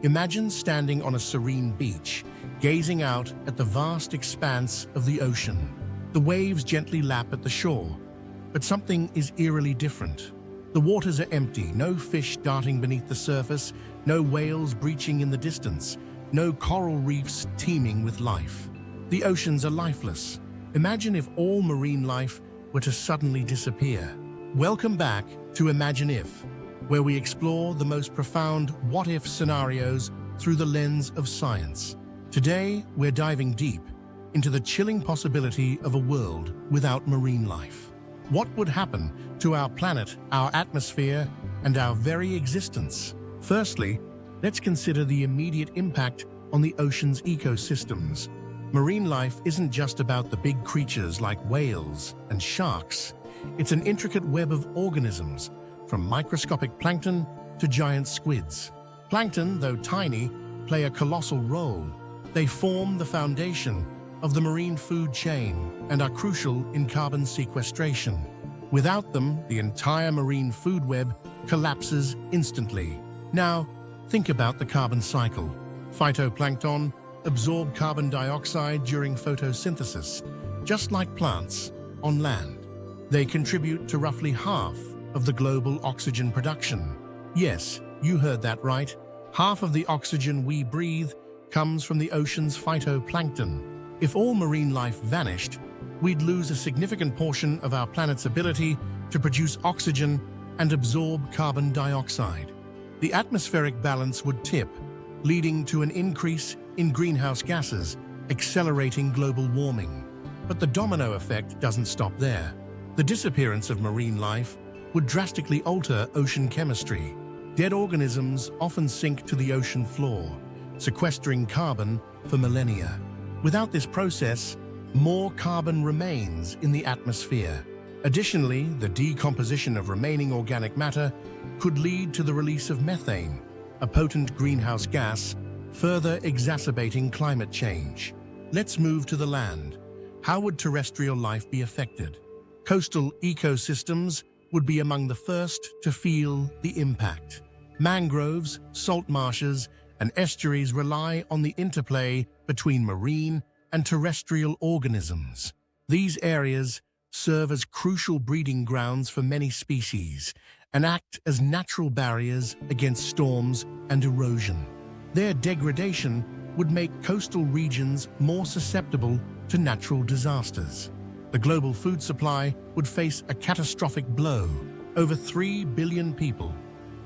Imagine standing on a serene beach, gazing out at the vast expanse of the ocean. The waves gently lap at the shore, but something is eerily different. The waters are empty, no fish darting beneath the surface, no whales breaching in the distance, no coral reefs teeming with life. The oceans are lifeless. Imagine if all marine life were to suddenly disappear. Welcome back to Imagine If, where we explore the most profound what-if scenarios through the lens of science. Today, we're diving deep into the chilling possibility of a world without marine life. What would happen to our planet, our atmosphere, and our very existence? Firstly, let's consider the immediate impact on the ocean's ecosystems. Marine life isn't just about the big creatures like whales and sharks. It's an intricate web of organisms, from microscopic plankton to giant squids. Plankton, though tiny, play a colossal role. They form the foundation of the marine food chain and are crucial in carbon sequestration. Without them, the entire marine food web collapses instantly. Now, think about the carbon cycle. Phytoplankton absorb carbon dioxide during photosynthesis, just like plants on land. They contribute to roughly half of the global oxygen production. Yes, you heard that right. Half of the oxygen we breathe comes from the ocean's phytoplankton. If all marine life vanished, we'd lose a significant portion of our planet's ability to produce oxygen and absorb carbon dioxide. The atmospheric balance would tip, leading to an increase in greenhouse gases, accelerating global warming. But the domino effect doesn't stop there. The disappearance of marine life would drastically alter ocean chemistry. Dead organisms often sink to the ocean floor, sequestering carbon for millennia. Without this process, more carbon remains in the atmosphere. Additionally, the decomposition of remaining organic matter could lead to the release of methane, a potent greenhouse gas, further exacerbating climate change. Let's move to the land. How would terrestrial life be affected? Coastal ecosystems would be among the first to feel the impact. Mangroves, salt marshes, and estuaries rely on the interplay between marine and terrestrial organisms. These areas serve as crucial breeding grounds for many species and act as natural barriers against storms and erosion. Their degradation would make coastal regions more susceptible to natural disasters. The global food supply would face a catastrophic blow. Over 3 billion people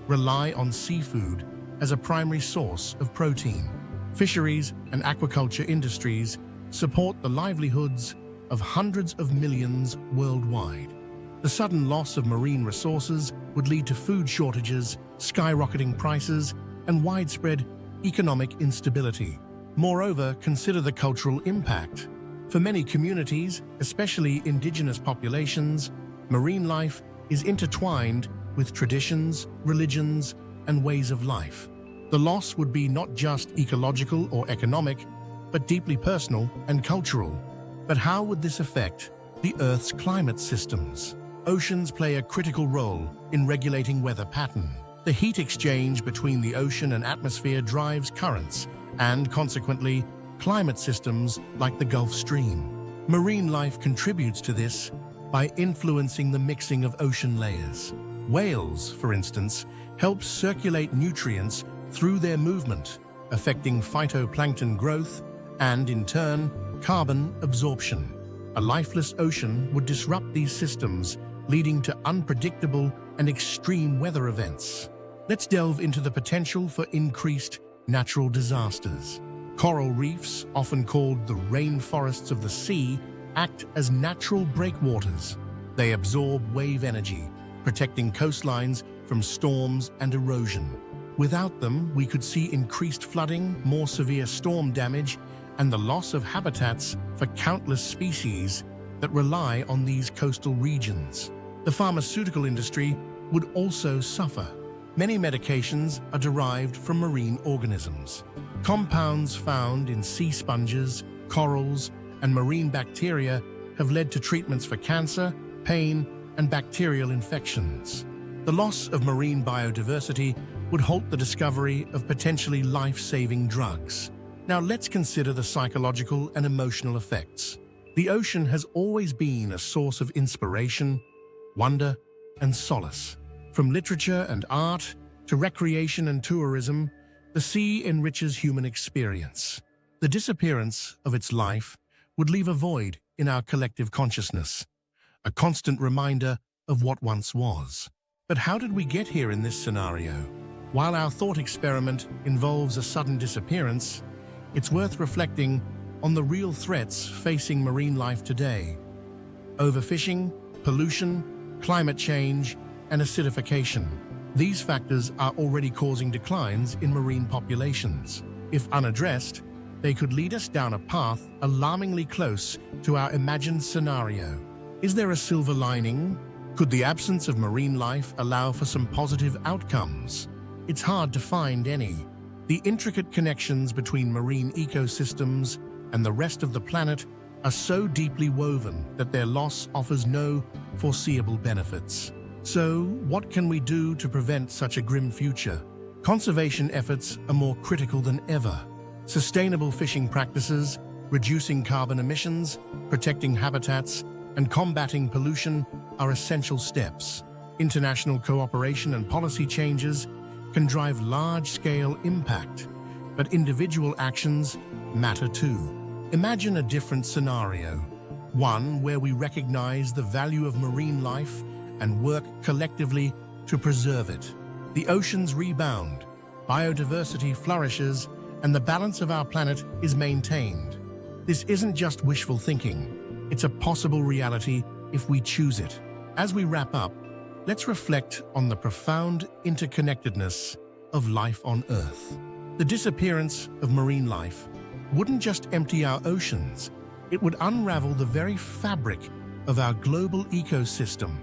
rely on seafood as a primary source of protein. Fisheries and aquaculture industries support the livelihoods of hundreds of millions worldwide. The sudden loss of marine resources would lead to food shortages, skyrocketing prices, and widespread economic instability. Moreover, consider the cultural impact. For many communities, especially indigenous populations, marine life is intertwined with traditions, religions, and ways of life. The loss would be not just ecological or economic, but deeply personal and cultural. But how would this affect the Earth's climate systems? Oceans play a critical role in regulating weather pattern. The heat exchange between the ocean and atmosphere drives currents and, consequently, climate systems like the Gulf Stream. Marine life contributes to this by influencing the mixing of ocean layers. Whales, for instance, help circulate nutrients through their movement, affecting phytoplankton growth and, in turn, carbon absorption. A lifeless ocean would disrupt these systems, leading to unpredictable and extreme weather events. Let's delve into the potential for increased natural disasters. Coral reefs, often called the rainforests of the sea, act as natural breakwaters. They absorb wave energy, protecting coastlines from storms and erosion. Without them, we could see increased flooding, more severe storm damage, and the loss of habitats for countless species that rely on these coastal regions. The pharmaceutical industry would also suffer. Many medications are derived from marine organisms. Compounds found in sea sponges, corals, and marine bacteria have led to treatments for cancer, pain, and bacterial infections. The loss of marine biodiversity would halt the discovery of potentially life-saving drugs. Now let's consider the psychological and emotional effects. The ocean has always been a source of inspiration, wonder, and solace. From literature and art to recreation and tourism, the sea enriches human experience. The disappearance of its life would leave a void in our collective consciousness, a constant reminder of what once was. But how did we get here in this scenario? While our thought experiment involves a sudden disappearance, it's worth reflecting on the real threats facing marine life today. Overfishing, pollution, climate change, and acidification. These factors are already causing declines in marine populations. If unaddressed, they could lead us down a path alarmingly close to our imagined scenario. Is there a silver lining? Could the absence of marine life allow for some positive outcomes? It's hard to find any. The intricate connections between marine ecosystems and the rest of the planet are so deeply woven that their loss offers no foreseeable benefits. So, what can we do to prevent such a grim future? Conservation efforts are more critical than ever. Sustainable fishing practices, reducing carbon emissions, protecting habitats, and combating pollution are essential steps. International cooperation and policy changes can drive large-scale impact, but individual actions matter too. Imagine a different scenario, one where we recognize the value of marine life and work collectively to preserve it. The oceans rebound, biodiversity flourishes, and the balance of our planet is maintained. This isn't just wishful thinking, it's a possible reality if we choose it. As we wrap up, let's reflect on the profound interconnectedness of life on Earth. The disappearance of marine life wouldn't just empty our oceans, it would unravel the very fabric of our global ecosystem,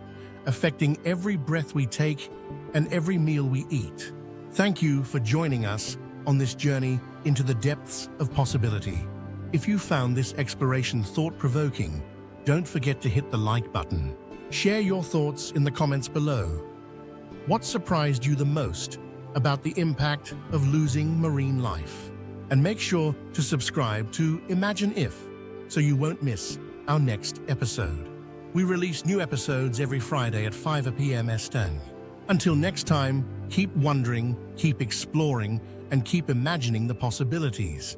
affecting every breath we take and every meal we eat. Thank you for joining us on this journey into the depths of possibility. If you found this exploration thought-provoking, don't forget to hit the like button. Share your thoughts in the comments below. What surprised you the most about the impact of losing marine life? And make sure to subscribe to Imagine If, so you won't miss our next episode. We release new episodes every Friday at 5 p.m. Eastern. Until next time, keep wondering, keep exploring, and keep imagining the possibilities.